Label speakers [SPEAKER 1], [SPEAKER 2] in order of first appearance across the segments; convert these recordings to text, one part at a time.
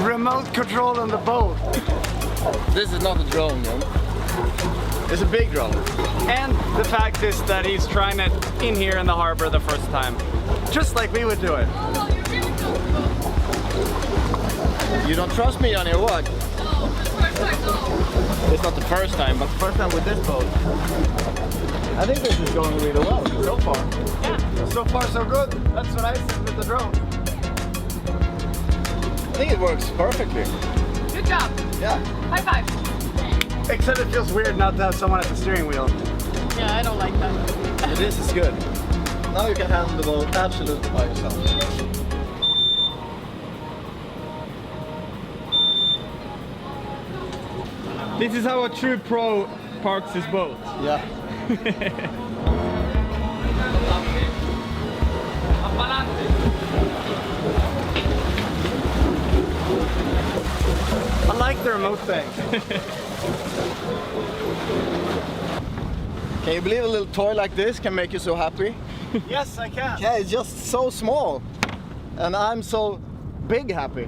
[SPEAKER 1] Remote control on the boat.
[SPEAKER 2] This is not a drone, man. It's a big drone.
[SPEAKER 1] And the fact is that he's trying it in here in the harbor the first time. Just like we would do it.
[SPEAKER 2] You don't trust me, Johnny, or what? It's not the first time, but the first time with this boat. I think this is going really well so far.
[SPEAKER 1] Yeah, so far so good. That's what I said with the drone.
[SPEAKER 2] I think it works perfectly.
[SPEAKER 3] Good job.
[SPEAKER 2] Yeah.
[SPEAKER 3] High five.
[SPEAKER 1] Except it feels weird not to have someone at the steering wheel.
[SPEAKER 3] Yeah, I don't like that.
[SPEAKER 2] This is good. Now you can handle the boat absolutely by yourself.
[SPEAKER 4] This is how a true pro parks his boat.
[SPEAKER 2] Yeah.
[SPEAKER 1] I like the remote thing.
[SPEAKER 2] Can you believe a little toy like this can make you so happy?
[SPEAKER 1] Yes, I can.
[SPEAKER 2] Yeah, it's just so small. And I'm so big happy.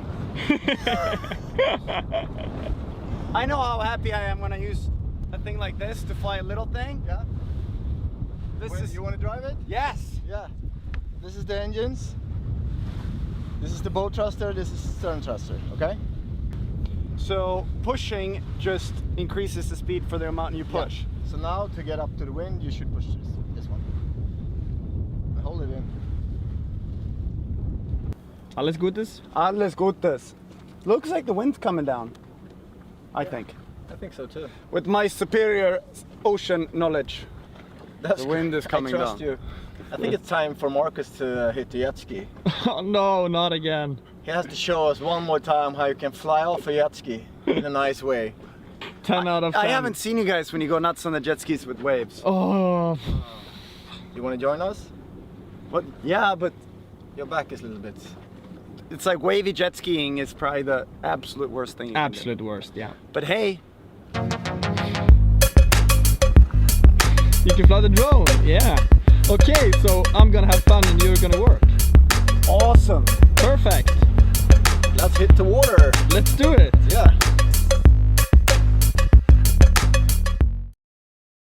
[SPEAKER 1] I know how happy I am when I use a thing like this to fly a little thing.
[SPEAKER 2] Yeah.
[SPEAKER 1] This
[SPEAKER 2] You want to drive it?
[SPEAKER 1] Yes.
[SPEAKER 2] Yeah. This is the engines. This is the boat thruster. This is stern thruster. Okay.
[SPEAKER 1] So pushing just increases the speed for the amount you push.
[SPEAKER 2] Yeah. So now to get up to the wind, you should push this one. Hold it in.
[SPEAKER 4] Alles Gutes?
[SPEAKER 1] Alles Gutes. Looks like the wind's coming down. I think.
[SPEAKER 2] I think so too.
[SPEAKER 1] With my superior ocean knowledge,
[SPEAKER 2] That's
[SPEAKER 1] the wind is coming
[SPEAKER 2] I trust
[SPEAKER 1] down.
[SPEAKER 2] you. I think it's time for Marcus to hit the jet ski.
[SPEAKER 4] Oh no, not again.
[SPEAKER 2] He has to show us one more time how you can fly off a jet ski in a nice way.
[SPEAKER 4] 10 out of 10.
[SPEAKER 1] I haven't seen you guys when you go nuts on the jet skis with waves.
[SPEAKER 4] Oh,
[SPEAKER 2] You want to join us?
[SPEAKER 1] What? Yeah, but
[SPEAKER 2] Your back is a little bit.
[SPEAKER 1] it's like wavy jet skiing is probably the absolute worst thing you can do.
[SPEAKER 4] absolute worst, yeah.
[SPEAKER 1] But hey,
[SPEAKER 4] You can fly the drone, yeah. Okay, so I'm gonna have fun and you're gonna work.
[SPEAKER 1] awesome.
[SPEAKER 4] Perfect.
[SPEAKER 2] Let's hit the water.
[SPEAKER 4] Let's do it.